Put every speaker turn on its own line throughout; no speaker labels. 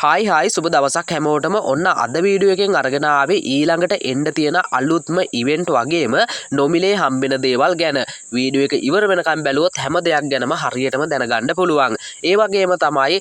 Hi සුබ දවසක් හැමෝටම ඔන්න අද වීඩියෝ එකෙන් අරගෙන ආවේ ඊළඟට එන්න තියෙන අලුත්ම ඉවෙන්ට් වගේම නොමිලේ හම්බෙන දේවල් ගැන වීඩියෝ එක ඉවර වෙනකම් බැලුවොත් හැම දෙයක් ගැනම හරියටම දැනගන්න පුළුවන්. ඒ වගේම තමයි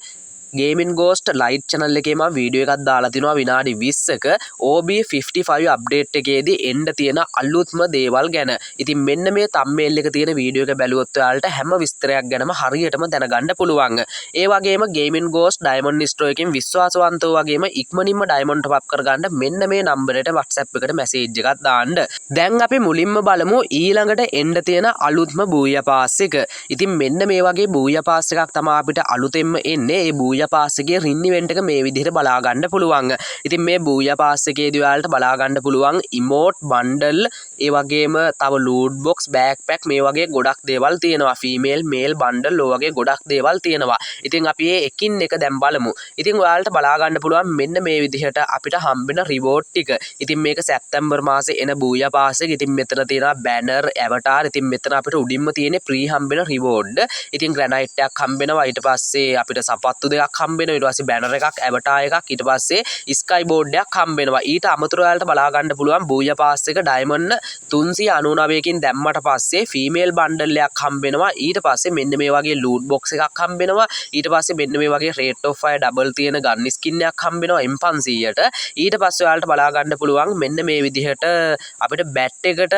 Gaming Ghost Lite channel එකේ මම වීඩියෝ එකක් දාලා තිනවා විනාඩි 20ක OB55 අප්ඩේට් එකේදී එන්න තියෙන අලුත්ම දේවල් ගැන. ඉතින් මෙන්න මේ thumbnail එක තියෙන වීඩියෝ එක බැලුවොත් ඔයාලට හැම විස්තරයක් ගැනම හරියටම දැනගන්න පුළුවන්. ඒ වගේම Gaming Ghost Diamond Store එකෙන් විශ්වාසවන්තව වගේම ඉක්මනින්ම diamond top up කරගන්න මෙන්න මේ නම්බරයට WhatsApp එකට message එකක් දාන්න. දැන් අපි මුලින්ම බලමු ඊළඟට එන්න තියෙන අලුත්ම බූයා පාස් එක. ඉතින් මෙන්න මේ වගේ බූයා පාස් එකක් තමයි අපිට අලුතෙන්ම එන්නේ. ඒ බූයා පාස් එකේ රින් ඉවෙන්ට් එක මේ විදිහට බලා ගන්න පුළුවන්. ඉතින් මේ බූයා පාස් එකේදී ඔයාලට බලා ගන්න පුළුවන් emote bundle ඒ වගේම තව loot box backpack මේ වගේ ගොඩක් දේවල් තියෙනවා. female male bundle ඔය වගේ ගොඩක් දේවල් තියෙනවා. ඉතින් අපි මේ එකින් එක දැන් බලමු. ඉතින් ඔයාලට බලා ගන්න පුළුවන් මෙන්න මේ විදිහට අපිට හම්බෙන reward ටික. ඉතින් මේක සැප්තැම්බර් මාසේ එන බූයා පාස් එක. ඉතින් මෙතන තියෙනවා banner avatar. ඉතින් මෙතන අපිට උඩින්ම තියෙන free හම්බෙන reward. ඉතින් granite එකක් හම්බෙනවා. ඊට පස්සේ අපිට සපත්තු දෙකක් හම්බෙනවා. ඊට පස්සේ banner එකක් avatar එකක්. ඊට පස්සේ sky board එකක් හම්බෙනවා. ඊට අමතරව ඔයාලට බලා ගන්න පුළුවන් බූයා පාස් එක diamond 399කින් දැම්මට පස්සේ female bundle එකක් හම්බෙනවා. ඊට පස්සේ මෙන්න මේ වගේ loot box එකක් හම්බෙනවා. ඊට පස්සේ මෙන්න මේ වගේ rate of fire double තියෙන gun skin එකක් හම්බෙනවා M500ට. ඊට පස්සේ ඔයාලට බලා ගන්න පුළුවන් මෙන්න මේ විදිහට අපිට bat එකට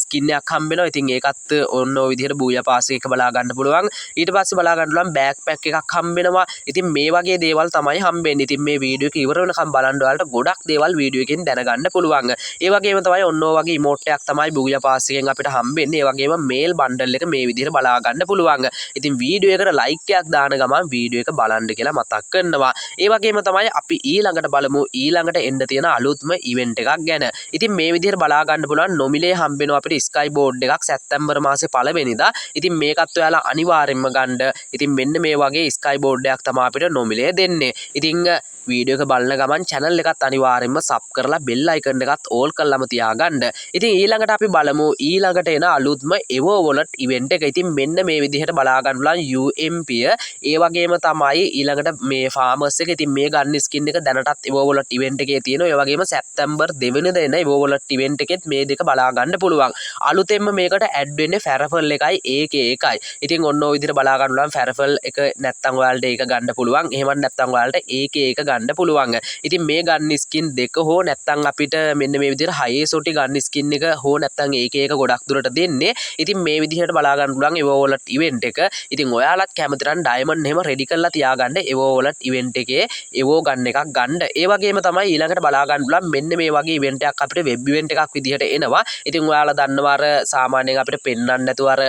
ස්කින් එකක් හම්බෙනවා. ඉතින් ඒකත් ඔන්න ඔය විදිහට බූයා පාස් එක බලා ගන්න පුළුවන්. ඊට පස්සේ බලා ගන්න පුළුවන් බෑක්පැක් එකක් හම්බෙනවා. ඉතින් මේ වගේ දේවල් තමයි හම්බෙන්නේ. ඉතින් මේ වීඩියෝ එක ඉවර වෙනකම් බලන්න ඔයාලට ගොඩක් දේවල් වීඩියෝ එකෙන් දැනගන්න පුළුවන්. ඒ වගේම තමයි ඔන්න ඔය වගේ ඉමෝට් එකක් තමයි බූයා පාස් එකෙන් අපිට හම්බෙන්නේ. ඒ වගේම මේල් බන්ඩල් එක මේ විදිහට බලා ගන්න පුළුවන්. ඉතින් වීඩියෝ එකට ලයික් එකක් දාන ගමන් වීඩියෝ එක බලන්න කියලා මතක් කරනවා. ඒ වගේම තමයි අපි ඊළඟට බලමු ඊළඟට එන්න තියෙන අලුත්ම ඉවෙන්ට් එකක් ගැන. ඉතින් මේ විදිහට බලා ගන්න පුළුවන් නොමිලේ හම්බෙනවා අපිට ස්කයි බෝඩ් එකක් සැප්තැම්බර් මාසේ 1 වෙනිදා. ඉතින් මේකත් ඔයාලා අනිවාර්යෙන්ම ගන්න. ඉතින් මෙන්න මේ වගේ ස්කයි බෝඩ් එකක් තමයි අපිට නොමිලේ දෙන්නේ. ඉතින් වීඩියෝ එක බලන ගමන් channel එකත් අනිවාර්යෙන්ම sub කරලා bell icon එකත් all කරලාම තියාගන්න. ඉතින් ඊළඟට අපි බලමු ඊළඟට එන අලුත්ම evo wallet event එක. ඉතින් මෙන්න මේ විදිහට බලා ගන්න පුළුවන් UMP ඒ වගේම තමයි ඊළඟට මේ farmers එක. ඉතින් මේ gun skin එක දැනටත් evo wallet event එකේ තියෙනවා. ඒ වගේම සැප්තැම්බර් 2 වෙනිදා එන evo wallet event එකෙත් මේ දෙක බලා ගන්න පුළුවන්. අලුතෙන්ම මේකට add වෙන්නේ farfel එකයි AK1යි. ඉතින් ඔන්න ඔය විදිහට බලා ගන්න පුළුවන් farfel එක නැත්තම් ඔයාලට ඒක ගන්න පුළුවන්. එහෙම නැත්තම් ඔයාලට AK1 ගන්න පුළුවන්. ඉතින් මේ ගන්න ස්කින් දෙක හෝ නැත්තම් අපිට මෙන්න මේ විදිහට හයේසොටි ගන්න ස්කින් එක හෝ නැත්තම් AK1 ගොඩක් දුරට දෙන්නේ. ඉතින් මේ විදිහට බලා ගන්න පුළුවන් evo wallet event එක. ඉතින් ඔයාලත් කැමති නම් diamond එහෙම ready කරලා තියාගන්න evo wallet event එකේ evo ගන්න එකක් ගන්න. ඒ වගේම තමයි ඊළඟට බලා ගන්න පුළුවන් මෙන්න මේ වගේ event එකක් අපිට web event එකක් විදිහට එනවා. ඉතින් ඔයාලා දන්නවා අර සාමාන්‍යයෙන් අපිට පෙන්වන්න නැතුව අර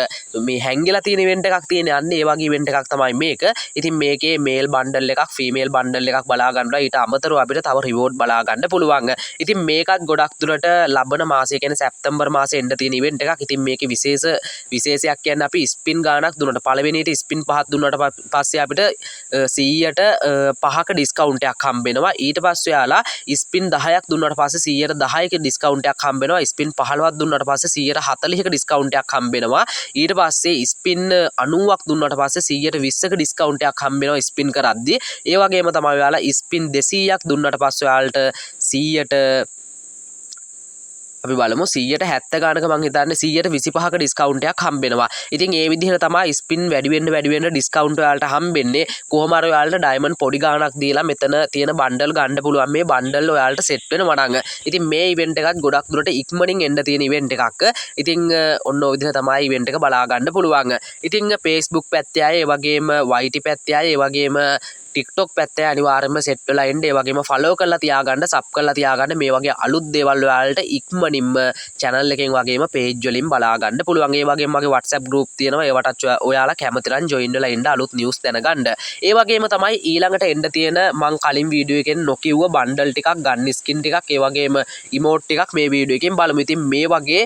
මේ හැංගිලා තියෙන event එකක් තියෙන යන්නේ ඒ වගේ event එකක් තමයි මේක. ඉතින් මේකේ male bundle එකක් female bundle එකක් බලා ගන්න. ඊට අමතරව අපිට තව රිවෝඩ් බලා ගන්න පුළුවන්. ඉතින් මේකත් ගොඩක් දුරට ලබන මාසය කියන්නේ සැප්තැම්බර් මාසේ එන්න තියෙන ඉවෙන්ට් එකක්. ඉතින් මේකේ විශේෂයක් කියන්නේ අපි ස්පින් ගානක් දුන්නට පළවෙනියට ස්පින් 5ක් දුන්නට පස්සේ අපිට 100ට 5ක ඩිස්කවුන්ට් එකක් හම්බෙනවා. ඊට පස්සේ යාලා ස්පින් 10ක් දුන්නට පස්සේ 100ට 10ක ඩිස්කවුන්ට් එකක් හම්බෙනවා. ස්පින් 15ක් දුන්නට පස්සේ 140ක ඩිස්කවුන්ට් එකක් හම්බෙනවා. ඊට පස්සේ ස්පින් 90ක් දුන්නට පස්සේ 120ක ඩිස්කවුන්ට් එකක් හම්බෙනවා ස්පින් කරද්දී. ඒ වගේම තමයි යාලා ස්පින් 200ක් දුන්නට පස්සේ ඔයාලට 100ට අපි බලමු 170 ගානක මං හිතන්නේ 125ක ඩිස්කවුන්ට් එකක් හම්බෙනවා. ඉතින් ඒ විදිහට තමයි ස්පින් වැඩි වෙන්න ඩිස්කවුන්ට් ඔයාලට හම්බෙන්නේ. කොහොම හරි ඔයාලට ඩයමන්ඩ් පොඩි ගානක් දීලා මෙතන තියෙන බන්ඩල් ගන්න පුළුවන්. මේ බන්ඩල් ඔයාලට සෙට් වෙනවා නම්. ඉතින් මේ ඉවෙන්ට් එකත් ගොඩක් දුරට ඉක්මනින් එන්න තියෙන ඉවෙන්ට් එකක්. ඉතින් ඔන්න ඔය විදිහට තමයි ඉවෙන්ට් එක බලා ගන්න පුළුවන්. ඉතින් Facebook පැත්තේ අය ඒ වගේම YT පැත්තේ අය ඒ වගේම TikTok පැත්තේ අනිවාර්යයෙන්ම සෙට් වෙලා ඉන්න. ඒ වගේම ෆලෝ කරලා තියාගන්න, සබ් කරලා තියාගන්න. මේ වගේ අලුත් දේවල් ඔයාලට ඉක්මනින්ම channel එකෙන් වගේම page වලින් බලා ගන්න පුළුවන්. ඒ වගේම මගේ WhatsApp group තියෙනවා. ඒවටත් ඔයාලා කැමති නම් join වෙලා ඉන්න අලුත් news දැනගන්න. ඒ වගේම තමයි ඊළඟට එන්න තියෙන මං කලින් වීඩියෝ එකෙන් නොකියුව bundle ටිකක්, gun skin ටිකක්, ඒ වගේම emote ටිකක් මේ වීඩියෝ එකෙන් බලමු. ඉතින් මේ වගේ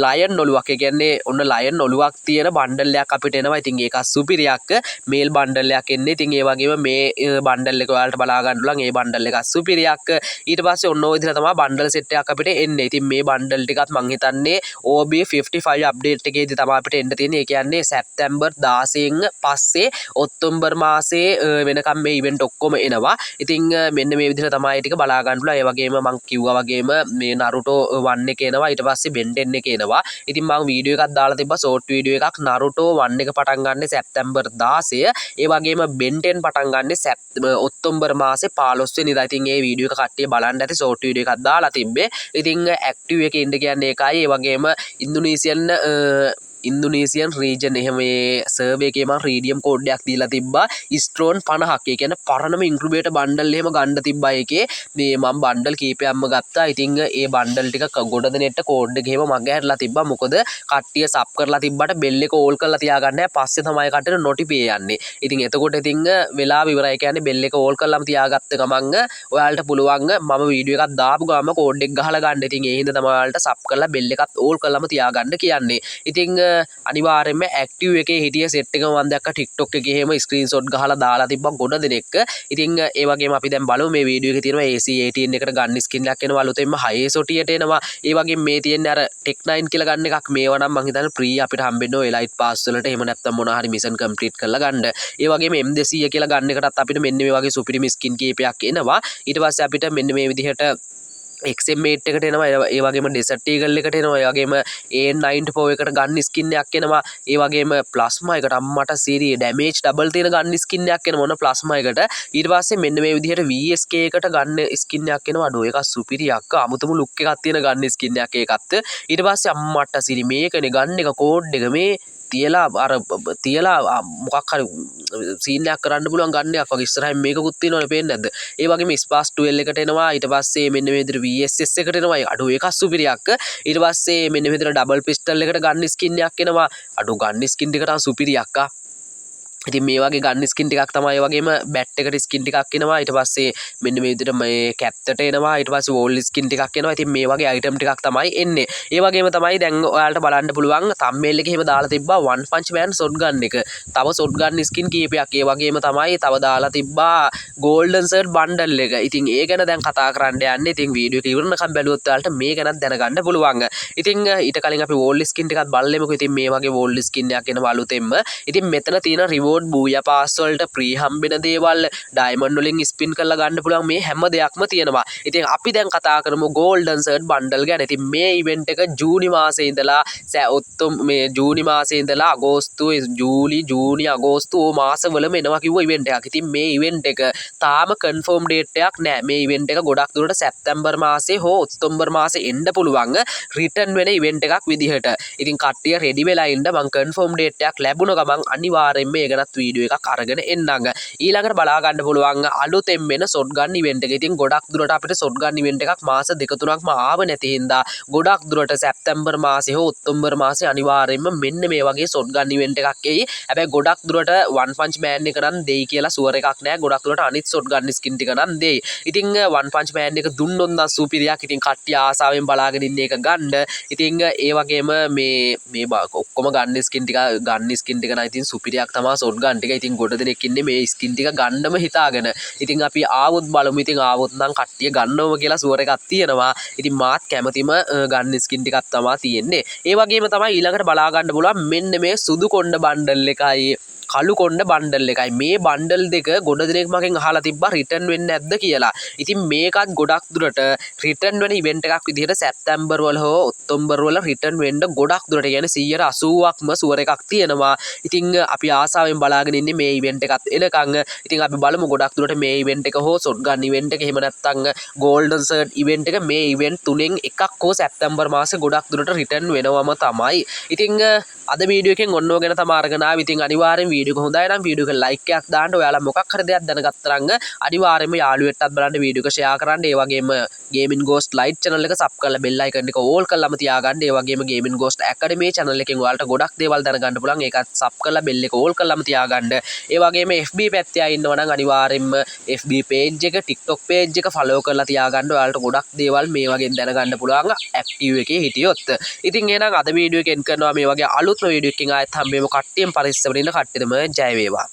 lion ඔලුවක්, ඒ කියන්නේ ඔන්න lion ඔලුවක් තියෙන bundle එකක් අපිට එනවා. ඉතින් ඒක සුපිරියක් මේල් bundle එකක් එන්නේ. ඉතින් ඒ වගේම මේ බන්ඩල් එක ඔයාලට බලා ගන්න පුළුවන්. ඒ බන්ඩල් එක සුපිරියක්. ඊට පස්සේ ඔන්න ඔය විදිහට තමයි බන්ඩල් සෙට් එකක් අපිට එන්නේ. ඉතින් මේ බන්ඩල් ටිකත් මං හිතන්නේ OB55 අප්ඩේට් එකේදී තමයි අපිට එන්න තියෙන්නේ. ඒ කියන්නේ සැප්තැම්බර් 16න් පස්සේ ඔක්තෝබර් මාසේ වෙනකම් මේ ඉවෙන්ට් ඔක්කොම එනවා. ඉතින් මෙන්න මේ විදිහට තමයි ටික බලා ගන්න පුළුවන්. ඒ වගේම මං කිව්වා වගේම මේ Naruto 1 එක එනවා. ඊට පස්සේ Ben 10 එක එනවා. ඉතින් මං වීඩියෝ එකක් දාලා තිබ්බා ෂෝට් වීඩියෝ එකක් Naruto 1 එක පටන් ගන්න සැප්තැම්බර් 16. ඒ වගේම Ben 10 පටන් ගන්න ඔක්තෝබර් මාසේ 15 වෙනිදා. ඉතින් මේ වීඩියෝ එක කට්ටිය බලන්න ඇති ෂෝට් වීඩියෝ එකක් දාලා තිබ්බේ. ඉතින් ඇක්ටිව් එකේ ඉන්න කියන්නේ ඒකයි. ඒ වගේම ඉන්දුනීසියන් රීජන් එහෙම සර්වේ එකේ මම රීඩියම් කෝඩ් එකක් දීලා තිබ්බා ස්ට්‍රෝන් 50ක්. ඒ කියන්නේ පරණම ඉන්ක්‍රිබේටර් බන්ඩල් එහෙම ගන්න තිබ්බා ඒකේ. මේ මම බන්ඩල් කීපයක්ම ගත්තා. ඉතින් ඒ බන්ඩල් ටික ගොඩ දෙනෙට කෝඩ් එක එහෙම මගේ හැරලා තිබ්බා. මොකද කට්ටිය සබ් කරලා තිබ්බට බෙල් එක ඕල් කරලා තියාගන්න නැහැ. පස්සේ තමයි කට්ටියට නොටිපේ යන්නේ. ඉතින් එතකොට ඉතින් වෙලාව ඉවරයි. කියන්නේ බෙල් එක ඕල් කරලාම තියාගත්ත ගමන් ඔයාලට පුළුවන් මම වීඩියෝ එකක් දාපු ගමන් කෝඩ් එක ගහලා ගන්න. ඉතින් ඒ හින්දා තමයි ඔයාලට සබ් කරලා බෙල් එකත් ඕල් කරලාම තියාගන්න කියන්නේ. ඉතින් අනිවාර්යයෙන්ම ඇක්ටිව් එකේ හිටිය සෙට් එක මම දැක්ක TikTok එකේ එහෙම ස්ක්‍රීන්ෂොට් ගහලා දාලා තිබ්බා ගොඩ දෙනෙක්. ඉතින් ඒ වගේම අපි දැන් බලමු මේ වීඩියෝ එකේ තියෙනවා AC18 එකට ගන්න ස්කින් එකක් එනවා අලුතෙන්ම හයේසොටියට එනවා. ඒ වගේම මේ තියෙන්නේ අර Tech 9 කියලා ගන්න එකක්. මේවා නම් මං හිතන්නේ ෆ්‍රී අපිට හම්බෙන්නේ ඔය එලයිට් පාස් වලට. එහෙම නැත්නම් මොන හරි මිෂන් කම්ප්ලීට් කරලා ගන්න. ඒ වගේම M200 කියලා ගන්න එකටත් අපිට මෙන්න මේ වගේ සුපිරිම ස්කින් කීපයක් එනවා. ඊට පස්සේ අපිට මෙන්න මේ විදිහට XM8 එකට එනවා. ඒ වගේම Desert Eagle එකට එනවා. ඒ වගේම AN94 එකට ගන්න ස්කින් එකක් එනවා. ඒ වගේම ප්ලාස්මා එකට අම්මට සීරි ඩැමේජ් ඩබල් තියෙන ගන්න ස්කින් එකක් එනවා මොන ප්ලාස්මා එකට. ඊට පස්සේ මෙන්න මේ විදිහට VSK එකට ගන්න ස්කින් එකක් එනවා. අඩෝ එකක් සුපිරියක් අමුතුම ලුක් එකක් තියෙන ගන්න ස්කින් එකක් ඒකත්. ඊට පස්සේ අම්මට සීරි මේකනේ ගන්න එක කෝඩ් එක මේ තියලා මොකක් හරි සීන් එකක් කරන්න පුළුවන් ගන්න එකක් වගේ ඉස්සරහින් මේකකුත් තියෙනවනේ පේන්නේ නැද්ද? ඒ වගේම ස්පාස් 12 එකට එනවා. ඊට පස්සේ මෙන්න මේ විදිහට VSS එකට එනවා. අඩෝ එකක් සුපිරියක්. ඊට පස්සේ මෙන්න මේ විදිහට ඩබල් පිස්ටල් එකට ගන්න ස්කින් එකක් එනවා. අඩෝ ගන්න ස්කින් ටිකට සුපිරියක් ආ. ඉතින් මේ වගේ ගන්න ස්කින් ටිකක් තමයි. ඒ වගේම බැට් එකට ස්කින් ටිකක් එනවා. ඊට පස්සේ මෙන්න මේ විදිහට මේ කැප්ටට එනවා. ඊට පස්සේ වෝල් ස්කින් ටිකක් එනවා. ඉතින් මේ වගේ අයිටම් ටිකක් තමයි එන්නේ. ඒ වගේම තමයි දැන් ඔයාලට බලන්න පුළුවන් තම්බ්නේල් එකේ එහෙම දාලා තිබ්බා One Punch Man shotgun එක. තව shotgun ස්කින් කීපයක්. ඒ වගේම තමයි තව දාලා තිබ්බා golden shirt bundle එක. ඉතින් ඒ ගැන දැන් කතා කරන්න යන්නේ. ඉතින් වීඩියෝ එක ඉවරනකම් බැලුවොත් ඔයාලට මේ ගැනත් දැනගන්න පුළුවන්. ඉතින් ඊට කලින් අපි වෝල් ස්කින් ටිකක් බලලෙමුකෝ. ඉතින් මේ වගේ වෝල් ස්කින් එකක් එනවා අලුතෙන්ම. ඉතින් මෙතන තියෙන රිවෝඩ් බූයා පාස් වලට ප්‍රී හම්බෙන දේවල් ඩයමන්ඩ් වලින් ස්පින් කරලා ගන්න පුළුවන් මේ හැම දෙයක්ම තියෙනවා. ඉතින් අපි දැන් කතා කරමු golden shirt bundle ගැන. ඉතින් මේ ඉවෙන්ට් එක ජූනි මාසේ ඉඳලා ජූනි මාසේ ඉඳලා ජූනි අගෝස්තු මාසවලම එනවා කිව්ව ඉවෙන්ට් එකක්. ඉතින් මේ ඉවෙන්ට් එක තාම කන්ෆර්ම් ඩේට් එකක් නෑ. මේ ඉවෙන්ට් එක ගොඩක් දුරට සැප්තැම්බර් මාසේ හෝ ඔක්තෝබර් මාසේ එන්න පුළුවන් රිටර්න් වෙන ඉවෙන්ට් එකක් විදිහට. ඉතින් කට්ටිය රෙඩි වෙලා ඉන්න. මං කන්ෆර්ම් ඩේට් එකක් ලැබුණ ගමන් අනිවාර්යෙන් මේ ගැනත් වීඩියෝ එකක් අරගෙන එන්නම්. ඊළඟට බලා ගන්න පුළුවන් අලුතෙන් වෙන shotgun event එක. ඉතින් ගොඩක් දුරට අපිට shotgun event එකක් මාස දෙක තුනක්ම ආව නැති හින්දා ගොඩක් දුරට සැප්තැම්බර් මාසේ හෝ ඔක්තෝබර් මාසේ අනිවාර්යෙන්ම මෙන්න මේ වගේ shotgun event එකක් එයි. හැබැයි ගොඩක් දුරට One Punch Man එක නම් දෙයි කියලා සුවර් එකක් නෑ. ගොඩක් දුරට අනිත් shotgun skin ටික නම් දෙයි. ඉතින් One Punch Man එක දුන්නොත් නම් සුපිරියක්. ඉතින් කට්ටිය ආසාවෙන් බලාගෙන ඉන්නේ ඒක ගන්න. ඉතින් ඒ වගේම මේ ඔක්කොම ගන්න ස්කින් ටික නම් ඉතින් සුපිරියක් තමයි shotgun ටික. ඉතින් ගොඩ දෙනෙක් ඉන්නේ මේ ස්කින් ටික ගන්නම හිතාගෙන. ඉතින් අපි ආවොත් බලමු. ඉතින් ආවොත් නම් කට්ටිය ගන්නවම කියලා සුවර් එකක් තියෙනවා. ඉතින් මාත් කැමතිම ගන්න ස්කින් ටිකක් තමයි තියෙන්නේ. ඒ වගේම තමයි ඊළඟට බලා ගන්න පුළුවන් මෙන්න මේ සුදු කොණ්ඩ බණ්ඩල් එකයි කළු කොණ්ඩ බණ්ඩල් එකයි. මේ බණ්ඩල් දෙක ගොඩ දෙනෙක් මගෙන් අහලා තිබ්බා රිටර්න් වෙන්නේ නැද්ද කියලා. ඉතින් මේකත් ගොඩක් දුරට රිටර්න් වෙන ඉවෙන්ට් එකක් විදිහට සැප්තැම්බර් වල හෝ ඔක්තෝබර් වල රිටර්න් වෙන්න ගොඩක් දුරට කියන්නේ 180ක්ම සුවර් එකක් තියෙනවා. ඉතින් අපි ආසාවෙන් බලාගෙන ඉන්නේ මේ ඉවෙන්ට් එකත් එනකන්. ඉතින් අපි බලමු ගොඩක් දුරට මේ ඉවෙන්ට් එක හෝ shotgun ඉවෙන්ට් එක එහෙම නැත්නම් golden shirt ඉවෙන්ට් එක මේ ඉවෙන්ට් තුනෙන් එකක් හෝ සැප්තැම්බර් මාසේ ගොඩක් දුරට රිටර්න් වෙනවම තමයි. ඉතින් අද වීඩියෝ එකෙන් ඔන්නෝ ගැන තමයි අරගෙන ආවේ. ඉතින් අනිවාර්යෙන් වීඩියෝ එක හොඳයි නම් වීඩියෝ එක ලයික් එකක් දාන්න. ඔයාලා මොකක් හරි දෙයක් දැනගත්තරංග අනිවාර්යෙන්ම යාළුවෙක්ටත් බලන්න වීඩියෝ එක ෂෙයා කරන්න. ඒ වගේම Gaming Ghost Lite channel එක සබ් කරලා bell icon එක ඕල් කරලාම තියාගන්න. ඒ වගේම Gaming Ghost Academy channel එකෙන් ඔයාලට ගොඩක් දේවල් දැනගන්න පුළුවන්. ඒකත් සබ් කරලා bell එක ඕල් කරලාම තියාගන්න. ඒ වගේම FB පැත්තේ ආ ඉන්නවා නම් අනිවාර්යෙන්ම FB page එක TikTok page එක follow කරලා තියාගන්න. ඔයාලට ගොඩක් දේවල් මේ වගේ දැනගන්න පුළුවන් active එකේ හිටියොත්. ඉතින් එහෙනම් අද වීඩියෝ එක එන් කරනවා මේ වගේ අලුත්ම වීඩියෝ එකකින් ආයෙත් හම්බෙමු. කට්ටියම පරිස්සමෙන් ඉන්න කට්ටියටම ජය වේවා.